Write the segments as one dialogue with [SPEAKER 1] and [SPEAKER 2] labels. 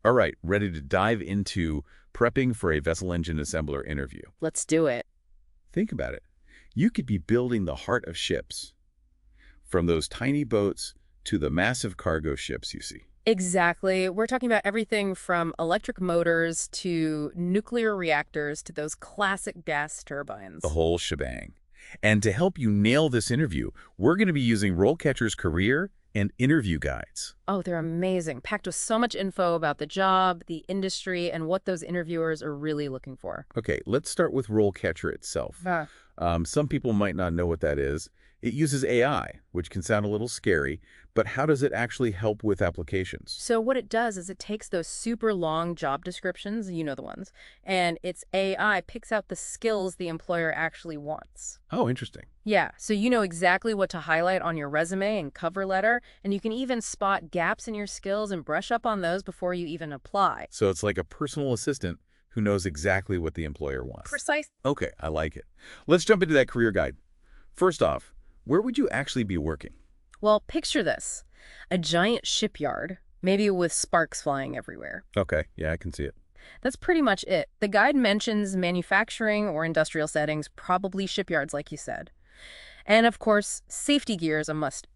[SPEAKER 1] All right, ready to dive into prepping for a vessel engine assembler interview.
[SPEAKER 2] Let's do it.
[SPEAKER 1] Think about it. You could be building the heart of ships, from those tiny boats to the massive cargo ships you see.
[SPEAKER 2] Exactly. We're talking about everything from electric motors to nuclear reactors to those classic gas
[SPEAKER 1] The
[SPEAKER 2] turbines.
[SPEAKER 1] whole shebang. And to help you nail this interview, we're going to be using RoleCatcher's career and interview guides.
[SPEAKER 2] Oh, they're amazing, packed with so much info about the job, the industry, and what those interviewers are really looking for.
[SPEAKER 1] Okay, let's start with RoleCatcher itself.
[SPEAKER 2] Ah.
[SPEAKER 1] Some people might not know what that is. It uses AI, which can sound a little scary, but how does it actually help with applications?
[SPEAKER 2] So what it does is it takes those super long job descriptions, you know the ones, and its AI picks out the skills the employer actually wants.
[SPEAKER 1] Oh, interesting.
[SPEAKER 2] Yeah, so you know exactly what to highlight on your resume and cover letter, and you can even spot gaps in your skills and brush up on those before you even apply.
[SPEAKER 1] So it's like a personal assistant who knows exactly what the employer wants.
[SPEAKER 2] Precise.
[SPEAKER 1] Okay, I like it. Let's jump into that career guide. First off, where would you actually be working?
[SPEAKER 2] Well, picture this. A giant shipyard, maybe with sparks flying everywhere.
[SPEAKER 1] Okay, yeah, I can see it.
[SPEAKER 2] That's pretty much it. The guide mentions manufacturing or industrial settings, probably shipyards like you said. And of course, safety gear is a must.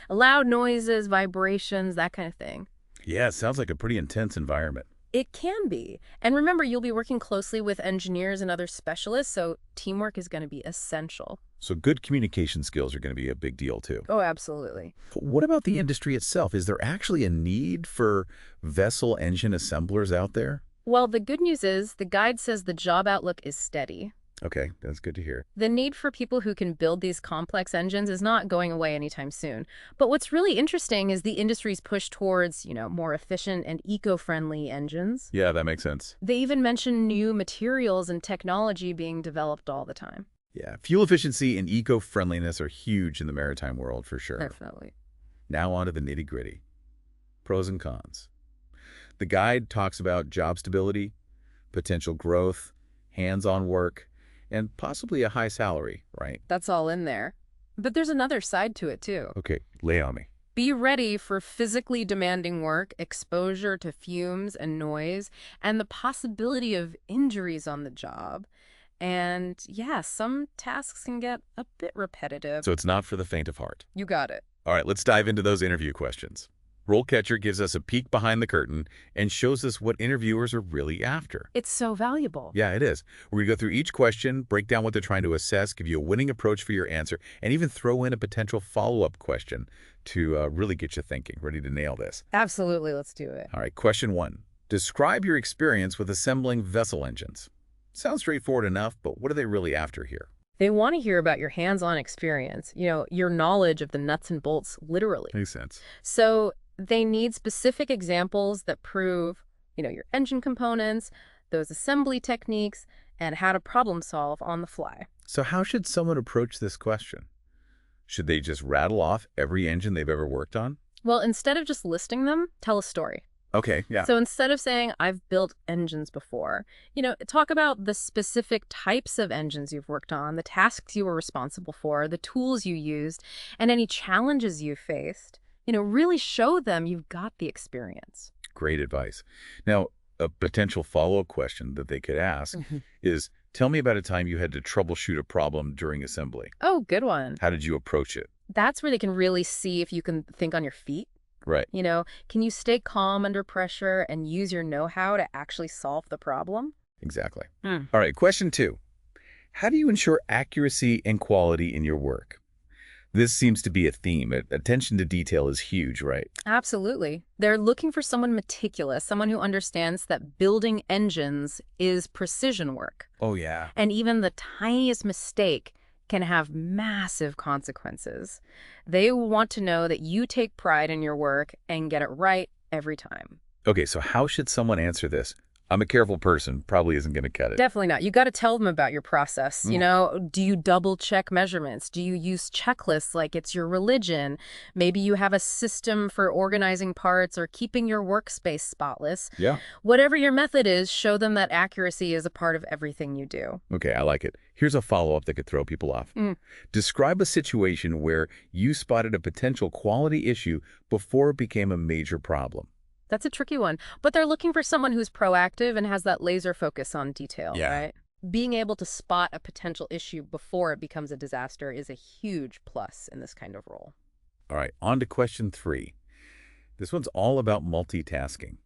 [SPEAKER 2] Loud noises, vibrations, that kind of thing.
[SPEAKER 1] Yeah, it sounds like a pretty intense environment.
[SPEAKER 2] It can be. And remember, you'll be working closely with engineers and other specialists, so teamwork is going to be essential.
[SPEAKER 1] So good communication skills are going to be a big deal too.
[SPEAKER 2] Oh, absolutely.
[SPEAKER 1] But what about the industry itself? Is there actually a need for vessel engine assemblers out there?
[SPEAKER 2] Well, the good news is the guide says the job outlook is steady.
[SPEAKER 1] Okay, that's good to hear.
[SPEAKER 2] The need for people who can build these complex engines is not going away anytime soon. But what's really interesting is the industry's push towards, more efficient and eco-friendly engines.
[SPEAKER 1] Yeah, that makes sense.
[SPEAKER 2] They even mention new materials and technology being developed all the time.
[SPEAKER 1] Yeah, fuel efficiency and eco-friendliness are huge in the maritime world for sure.
[SPEAKER 2] Definitely.
[SPEAKER 1] Now on to the nitty-gritty. Pros and cons. The guide talks about job stability, potential growth, hands-on work, and possibly a high salary, right?
[SPEAKER 2] That's all in there. But there's another side to it, too.
[SPEAKER 1] Okay, lay on me.
[SPEAKER 2] Be ready for physically demanding work, exposure to fumes and noise, and the possibility of injuries on the job. And yeah, some tasks can get a bit repetitive.
[SPEAKER 1] So it's not for the faint of heart.
[SPEAKER 2] You got it.
[SPEAKER 1] All right, let's dive into those interview questions. RoleCatcher gives us a peek behind the curtain and shows us what interviewers are really after.
[SPEAKER 2] It's so valuable.
[SPEAKER 1] Yeah, it is. We're going to go through each question, break down what they're trying to assess, give you a winning approach for your answer, and even throw in a potential follow-up question to really get you thinking, ready to nail this.
[SPEAKER 2] Absolutely. Let's do it.
[SPEAKER 1] All right, question 1. Describe your experience with assembling vessel engines. Sounds straightforward enough, but what are they really after here?
[SPEAKER 2] They want to hear about your hands-on experience, your knowledge of the nuts and bolts, literally.
[SPEAKER 1] Makes sense.
[SPEAKER 2] So they need specific examples that prove, your engine components, those assembly techniques, and how to problem solve on the fly.
[SPEAKER 1] So how should someone approach this question? Should they just rattle off every engine they've ever worked on?
[SPEAKER 2] Well, instead of just listing them, tell a story.
[SPEAKER 1] Okay, yeah.
[SPEAKER 2] So instead of saying, I've built engines before, talk about the specific types of engines you've worked on, the tasks you were responsible for, the tools you used, and any challenges you faced. Really show them you've got the experience.
[SPEAKER 1] Great advice. Now, a potential follow-up question that they could ask is, tell me about a time you had to troubleshoot a problem during assembly.
[SPEAKER 2] Oh, good one.
[SPEAKER 1] How did you approach it?
[SPEAKER 2] That's where they can really see if you can think on your feet.
[SPEAKER 1] Right.
[SPEAKER 2] Can you stay calm under pressure and use your know-how to actually solve the problem?
[SPEAKER 1] Exactly. All right, question 2. How do you ensure accuracy and quality in your work? This seems to be a theme. Attention to detail is huge, right?
[SPEAKER 2] Absolutely. They're looking for someone meticulous, someone who understands that building engines is precision work.
[SPEAKER 1] Oh, yeah.
[SPEAKER 2] And even the tiniest mistake can have massive consequences. They want to know that you take pride in your work and get it right every time.
[SPEAKER 1] Okay, so how should someone answer this? I'm a careful person, probably isn't going to cut it.
[SPEAKER 2] Definitely not. You got to tell them about your process. Do you double check measurements? Do you use checklists like it's your religion? Maybe you have a system for organizing parts or keeping your workspace spotless.
[SPEAKER 1] Yeah.
[SPEAKER 2] Whatever your method is, show them that accuracy is a part of everything you do.
[SPEAKER 1] Okay, I like it. Here's a follow-up that could throw people off. Describe a situation where you spotted a potential quality issue before it became a major problem.
[SPEAKER 2] That's a tricky one. But they're looking for someone who's proactive and has that laser focus on detail,
[SPEAKER 1] Yeah.
[SPEAKER 2] right? Being able to spot a potential issue before it becomes a disaster is a huge plus in this kind of role.
[SPEAKER 1] All right, on to question 3. This one's all about multitasking.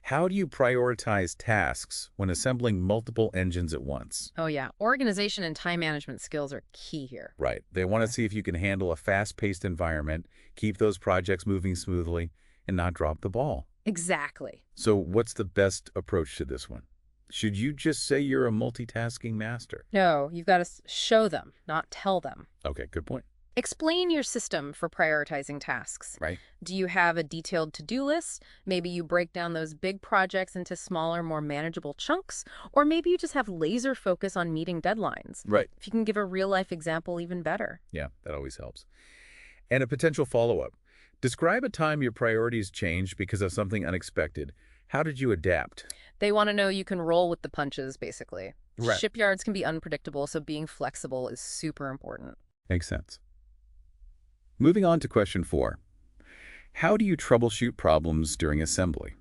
[SPEAKER 1] How do you prioritize tasks when assembling multiple engines at once?
[SPEAKER 2] Oh, yeah. Organization and time management skills are key here.
[SPEAKER 1] Right. They want to see if you can handle a fast-paced environment, keep those projects moving smoothly, and not drop the ball.
[SPEAKER 2] Exactly.
[SPEAKER 1] So what's the best approach to this one? Should you just say you're a multitasking master?
[SPEAKER 2] No, you've got to show them, not tell them.
[SPEAKER 1] Okay, good point.
[SPEAKER 2] Explain your system for prioritizing tasks.
[SPEAKER 1] Right.
[SPEAKER 2] Do you have a detailed to-do list? Maybe you break down those big projects into smaller, more manageable chunks, or maybe you just have laser focus on meeting deadlines.
[SPEAKER 1] Right.
[SPEAKER 2] If you can give a real-life example, even better.
[SPEAKER 1] Yeah, that always helps. And a potential follow-up. Describe a time your priorities changed because of something unexpected. How did you adapt?
[SPEAKER 2] They want to know you can roll with the punches, basically.
[SPEAKER 1] Right.
[SPEAKER 2] Shipyards can be unpredictable, so being flexible is super important.
[SPEAKER 1] Makes sense. Moving on to question 4. How do you troubleshoot problems during assembly?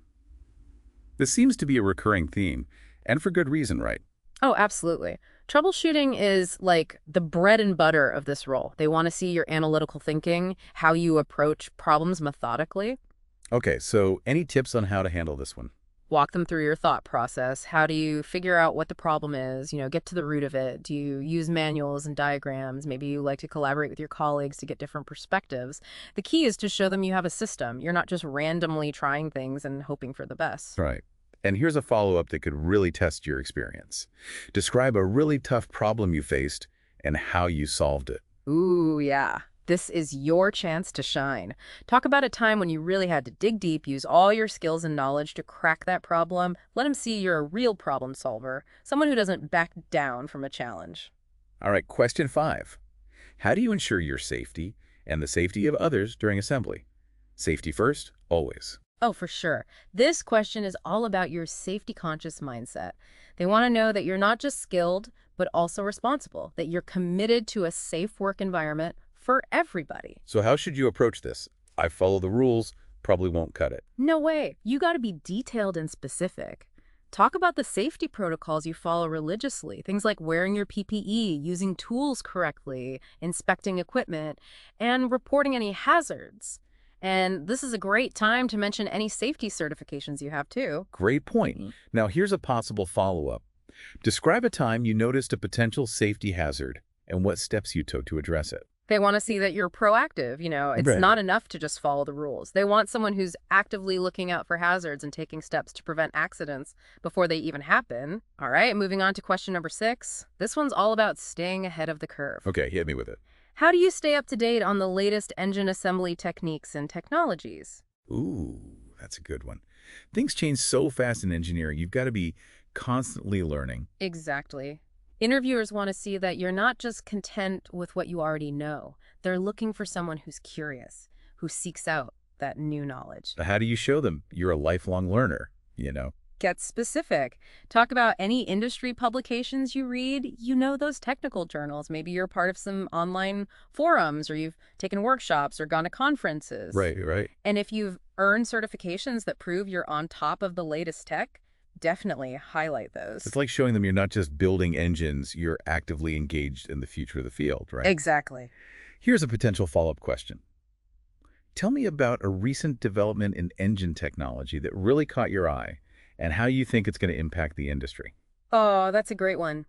[SPEAKER 1] This seems to be a recurring theme, and for good reason, right?
[SPEAKER 2] Oh, absolutely. Troubleshooting is like the bread and butter of this role. They want to see your analytical thinking, how you approach problems methodically.
[SPEAKER 1] Okay, so any tips on how to handle this one?
[SPEAKER 2] Walk them through your thought process. How do you figure out what the problem is? Get to the root of it. Do you use manuals and diagrams? Maybe you like to collaborate with your colleagues to get different perspectives. The key is to show them you have a system. You're not just randomly trying things and hoping for the best.
[SPEAKER 1] Right. And here's a follow-up that could really test your experience. Describe a really tough problem you faced and how you solved it.
[SPEAKER 2] Ooh, yeah. This is your chance to shine. Talk about a time when you really had to dig deep, use all your skills and knowledge to crack that problem. Let them see you're a real problem solver, someone who doesn't back down from a challenge.
[SPEAKER 1] All right, question 5. How do you ensure your safety and the safety of others during assembly? Safety first, always.
[SPEAKER 2] Oh, for sure. This question is all about your safety-conscious mindset. They want to know that you're not just skilled, but also responsible, that you're committed to a safe work environment for everybody.
[SPEAKER 1] So how should you approach this? I follow the rules, probably won't cut it.
[SPEAKER 2] No way. You got to be detailed and specific. Talk about the safety protocols you follow religiously, things like wearing your PPE, using tools correctly, inspecting equipment, and reporting any hazards. And this is a great time to mention any safety certifications you have, too.
[SPEAKER 1] Great point. Now here's a possible follow-up. Describe a time you noticed a potential safety hazard and what steps you took to address it.
[SPEAKER 2] They want to see that you're proactive. It's
[SPEAKER 1] Right.
[SPEAKER 2] not enough to just follow the rules. They want someone who's actively looking out for hazards and taking steps to prevent accidents before they even happen. All right, moving on to question number 6. This one's all about staying ahead of the curve.
[SPEAKER 1] Okay, hit me with it.
[SPEAKER 2] How do you stay up to date on the latest engine assembly techniques and technologies?
[SPEAKER 1] Ooh, that's a good one. Things change so fast in engineering, you've got to be constantly learning.
[SPEAKER 2] Exactly. Interviewers want to see that you're not just content with what you already know. They're looking for someone who's curious, who seeks out that new knowledge.
[SPEAKER 1] How do you show them you're a lifelong learner?
[SPEAKER 2] Get specific. Talk about any industry publications you read. Those technical journals. Maybe you're part of some online forums, or you've taken workshops or gone to conferences.
[SPEAKER 1] Right.
[SPEAKER 2] And if you've earned certifications that prove you're on top of the latest tech, definitely highlight those.
[SPEAKER 1] It's like showing them you're not just building engines, you're actively engaged in the future of the field, right?
[SPEAKER 2] Exactly.
[SPEAKER 1] Here's a potential follow-up question. Tell me about a recent development in engine technology that really caught your eye and how you think it's going to impact the industry.
[SPEAKER 2] Oh, that's a great one.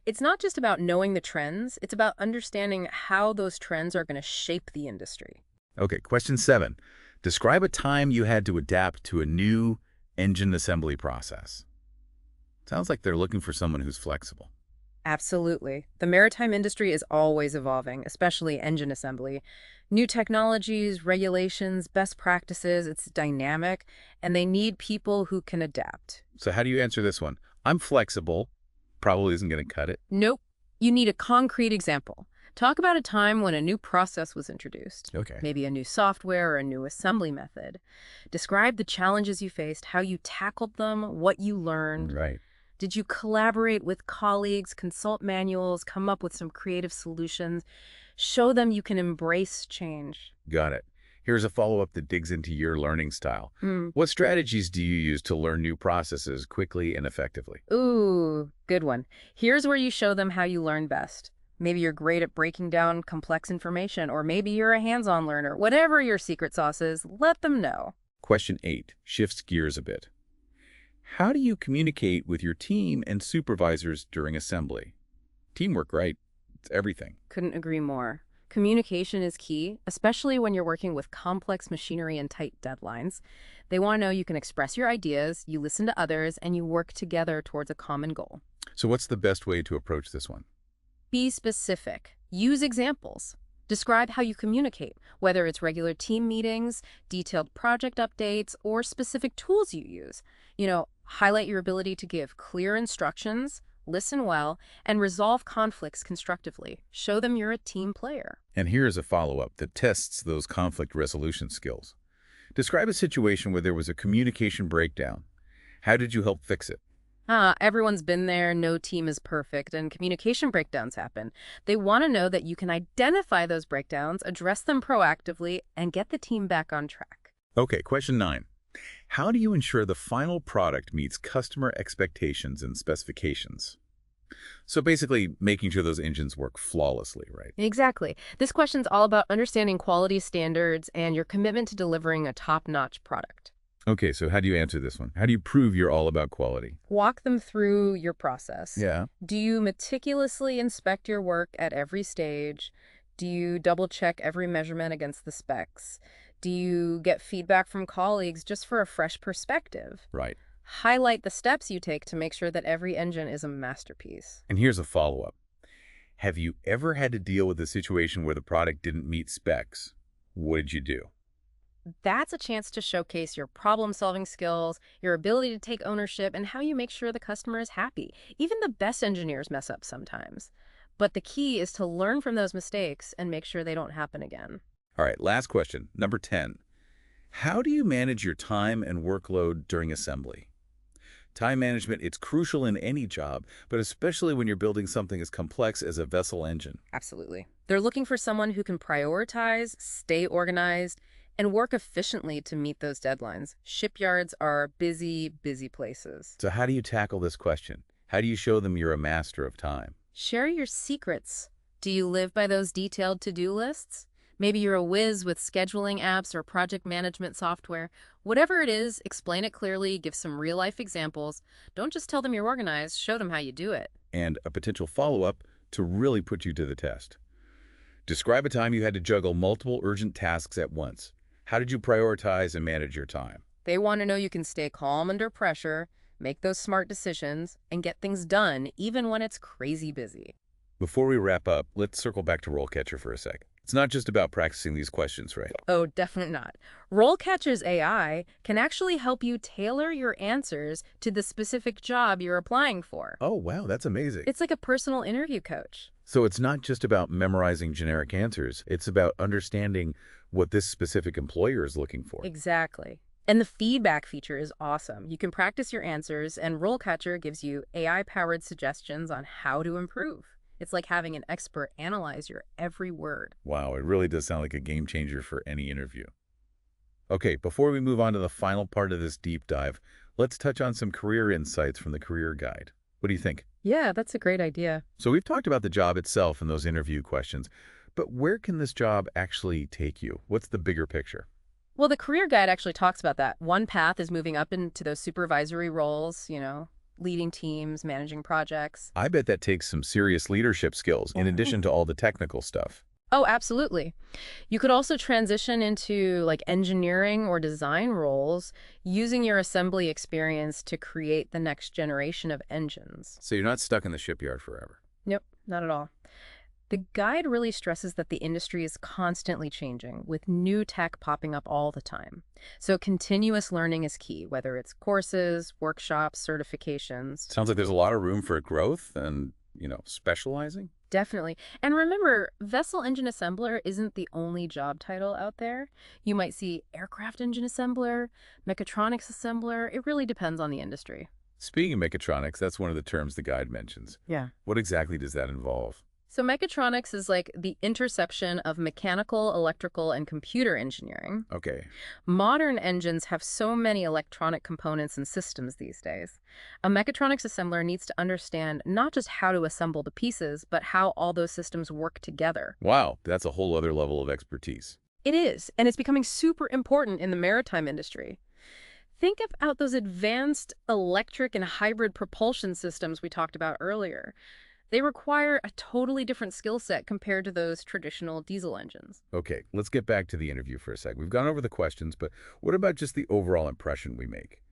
[SPEAKER 2] It's not just about knowing the trends, it's about understanding how those trends are going to shape the industry.
[SPEAKER 1] Okay, question 7. Describe a time you had to adapt to a new engine assembly process. Sounds like they're looking for someone who's flexible.
[SPEAKER 2] Absolutely. The maritime industry is always evolving, especially engine assembly. New technologies, regulations, best practices, it's dynamic, and they need people who can adapt.
[SPEAKER 1] So how do you answer this one? I'm flexible. Probably isn't going to cut it.
[SPEAKER 2] Nope. You need a concrete example. Talk about a time when a new process was introduced.
[SPEAKER 1] Okay.
[SPEAKER 2] Maybe a new software or a new assembly method. Describe the challenges you faced, how you tackled them, what you learned.
[SPEAKER 1] Right.
[SPEAKER 2] Did you collaborate with colleagues, consult manuals, come up with some creative solutions? Show them you can embrace change.
[SPEAKER 1] Got it. Here's a follow-up that digs into your learning style.
[SPEAKER 2] Hmm.
[SPEAKER 1] What strategies do you use to learn new processes quickly and effectively?
[SPEAKER 2] Ooh, good one. Here's where you show them how you learn best. Maybe you're great at breaking down complex information, or maybe you're a hands-on learner. Whatever your secret sauce is, let them know.
[SPEAKER 1] Question 8 shifts gears a bit. How do you communicate with your team and supervisors during assembly? Teamwork, right? It's everything.
[SPEAKER 2] Couldn't agree more. Communication is key, especially when you're working with complex machinery and tight deadlines. They want to know you can express your ideas, you listen to others, and you work together towards a common goal.
[SPEAKER 1] So what's the best way to approach this one?
[SPEAKER 2] Be specific. Use examples. Describe how you communicate, whether it's regular team meetings, detailed project updates, or specific tools you use. Highlight your ability to give clear instructions, listen well, and resolve conflicts constructively. Show them you're a team player.
[SPEAKER 1] And here's a follow-up that tests those conflict resolution skills. Describe a situation where there was a communication breakdown. How did you help fix it?
[SPEAKER 2] Everyone's been there, no team is perfect, and communication breakdowns happen. They want to know that you can identify those breakdowns, address them proactively, and get the team back on track.
[SPEAKER 1] Okay, question 9. How do you ensure the final product meets customer expectations and specifications? So basically, making sure those engines work flawlessly, right?
[SPEAKER 2] Exactly. This question's all about understanding quality standards and your commitment to delivering a top-notch product.
[SPEAKER 1] Okay, so how do you answer this one? How do you prove you're all about quality?
[SPEAKER 2] Walk them through your process.
[SPEAKER 1] Yeah.
[SPEAKER 2] Do you meticulously inspect your work at every stage? Do you double-check every measurement against the specs? Do you get feedback from colleagues just for a fresh perspective?
[SPEAKER 1] Right.
[SPEAKER 2] Highlight the steps you take to make sure that every engine is a masterpiece.
[SPEAKER 1] And here's a follow-up. Have you ever had to deal with a situation where the product didn't meet specs? What did you do?
[SPEAKER 2] That's a chance to showcase your problem-solving skills, your ability to take ownership, and how you make sure the customer is happy. Even the best engineers mess up sometimes. But the key is to learn from those mistakes and make sure they don't happen again.
[SPEAKER 1] All right, last question, number 10. How do you manage your time and workload during assembly? Time management, it's crucial in any job, but especially when you're building something as complex as a vessel engine.
[SPEAKER 2] Absolutely. They're looking for someone who can prioritize, stay organized, and work efficiently to meet those deadlines. Shipyards are busy, busy places.
[SPEAKER 1] So how do you tackle this question? How do you show them you're a master of time?
[SPEAKER 2] Share your secrets. Do you live by those detailed to-do lists? Maybe you're a whiz with scheduling apps or project management software. Whatever it is, explain it clearly, give some real-life examples. Don't just tell them you're organized, show them how you do it.
[SPEAKER 1] And a potential follow-up to really put you to the test. Describe a time you had to juggle multiple urgent tasks at once. How did you prioritize and manage your time?
[SPEAKER 2] They want to know you can stay calm under pressure, make those smart decisions, and get things done even when it's crazy busy.
[SPEAKER 1] Before we wrap up, let's circle back to RoleCatcher for a sec. It's not just about practicing these questions, right?
[SPEAKER 2] Oh, definitely not. RoleCatcher's AI can actually help you tailor your answers to the specific job you're applying for.
[SPEAKER 1] Oh, wow, that's amazing.
[SPEAKER 2] It's like a personal interview coach.
[SPEAKER 1] So it's not just about memorizing generic answers. It's about understanding what this specific employer is looking for.
[SPEAKER 2] Exactly. And the feedback feature is awesome. You can practice your answers, and RoleCatcher gives you AI-powered suggestions on how to improve. It's like having an expert analyze your every word.
[SPEAKER 1] Wow, it really does sound like a game changer for any interview. Okay, before we move on to the final part of this deep dive, let's touch on some career insights from the career guide. What do you think?
[SPEAKER 2] Yeah, that's a great idea.
[SPEAKER 1] So we've talked about the job itself and those interview questions, but where can this job actually take you? What's the bigger picture?
[SPEAKER 2] Well, the career guide actually talks about that. One path is moving up into those supervisory roles, leading teams, managing projects.
[SPEAKER 1] I bet that takes some serious leadership skills in addition to all the technical stuff.
[SPEAKER 2] Oh, absolutely. You could also transition into like engineering or design roles using your assembly experience to create the next generation of engines.
[SPEAKER 1] So you're not stuck in the shipyard forever.
[SPEAKER 2] Nope, not at all. The guide really stresses that the industry is constantly changing, with new tech popping up all the time. So continuous learning is key, whether it's courses, workshops, certifications.
[SPEAKER 1] Sounds like there's a lot of room for growth and, specializing.
[SPEAKER 2] Definitely. And remember, vessel engine assembler isn't the only job title out there. You might see aircraft engine assembler, mechatronics assembler. It really depends on the industry.
[SPEAKER 1] Speaking of mechatronics, that's one of the terms the guide mentions.
[SPEAKER 2] Yeah.
[SPEAKER 1] What exactly does that involve?
[SPEAKER 2] So mechatronics is like the intersection of mechanical, electrical, and computer engineering.
[SPEAKER 1] Okay.
[SPEAKER 2] Modern engines have so many electronic components and systems these days. A mechatronics assembler needs to understand not just how to assemble the pieces, but how all those systems work together.
[SPEAKER 1] Wow, that's a whole other level of expertise.
[SPEAKER 2] It is, and it's becoming super important in the maritime industry. Think about those advanced electric and hybrid propulsion systems we talked about earlier. They require a totally different skill set compared to those traditional diesel engines.
[SPEAKER 1] Okay, let's get back to the interview for a sec. We've gone over the questions, but what about just the overall impression we make?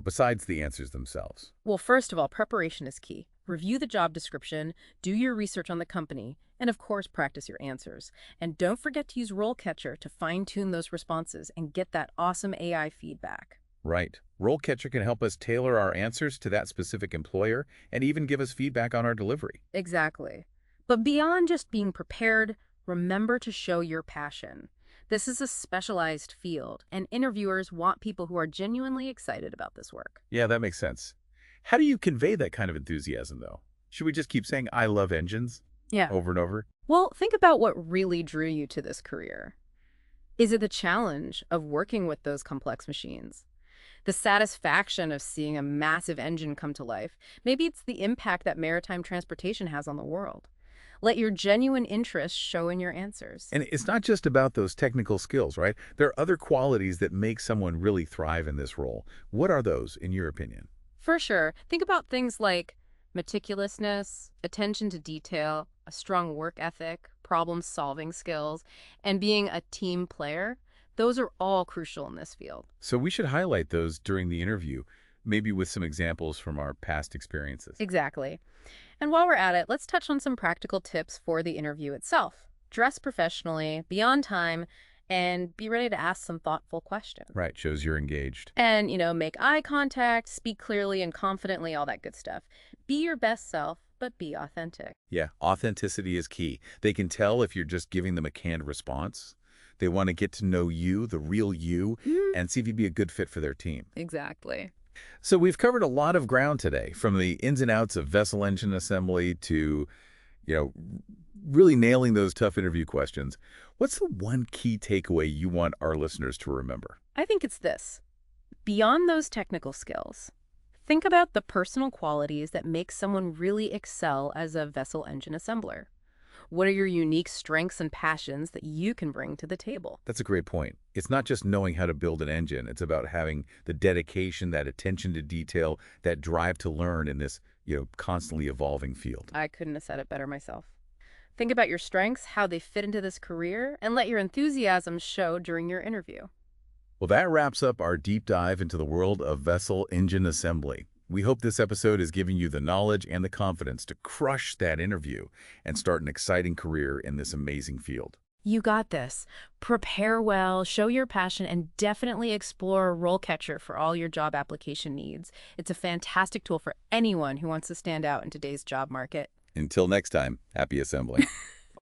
[SPEAKER 1] Besides the answers themselves.
[SPEAKER 2] Well, first of all, preparation is key. Review the job description, do your research on the company, and of course, practice your answers. And don't forget to use RoleCatcher to fine-tune those responses and get that awesome AI feedback.
[SPEAKER 1] Right. RoleCatcher can help us tailor our answers to that specific employer and even give us feedback on our delivery.
[SPEAKER 2] Exactly. But beyond just being prepared, remember to show your passion. This is a specialized field, and interviewers want people who are genuinely excited about this work.
[SPEAKER 1] Yeah, that makes sense. How do you convey that kind of enthusiasm, though? Should we just keep saying, I love engines
[SPEAKER 2] Yeah.
[SPEAKER 1] over and over?
[SPEAKER 2] Well, think about what really drew you to this career. Is it the challenge of working with those complex machines? The satisfaction of seeing a massive engine come to life? Maybe it's the impact that maritime transportation has on the world. Let your genuine interest show in your answers.
[SPEAKER 1] And it's not just about those technical skills, right? There are other qualities that make someone really thrive in this role. What are those, in your opinion?
[SPEAKER 2] For sure, think about things like meticulousness, attention to detail, a strong work ethic, problem-solving skills, and being a team player. Those are all crucial in this field.
[SPEAKER 1] So we should highlight those during the interview, maybe with some examples from our past experiences.
[SPEAKER 2] Exactly. And while we're at it, let's touch on some practical tips for the interview itself. Dress professionally, be on time, and be ready to ask some thoughtful questions.
[SPEAKER 1] Right, shows you're engaged.
[SPEAKER 2] And, make eye contact, speak clearly and confidently, all that good stuff. Be your best self, but be authentic.
[SPEAKER 1] Yeah, authenticity is key. They can tell if you're just giving them a canned response. They want to get to know you, the real you, and see if you'd be a good fit for their team.
[SPEAKER 2] Exactly.
[SPEAKER 1] So we've covered a lot of ground today, from the ins and outs of vessel engine assembly to, you know, really nailing those tough interview questions. What's the one key takeaway you want our listeners to remember?
[SPEAKER 2] I think it's this. Beyond those technical skills, think about the personal qualities that make someone really excel as a vessel engine assembler. What are your unique strengths and passions that you can bring to the table?
[SPEAKER 1] That's a great point. It's not just knowing how to build an engine. It's about having the dedication, that attention to detail, that drive to learn in this, constantly evolving field.
[SPEAKER 2] I couldn't have said it better myself. Think about your strengths, how they fit into this career, and let your enthusiasm show during your interview.
[SPEAKER 1] Well, that wraps up our deep dive into the world of vessel engine assembly. We hope this episode is giving you the knowledge and the confidence to crush that interview and start an exciting career in this amazing field.
[SPEAKER 2] You got this. Prepare well, show your passion, and definitely explore RoleCatcher for all your job application needs. It's a fantastic tool for anyone who wants to stand out in today's job market.
[SPEAKER 1] Until next time, happy assembling.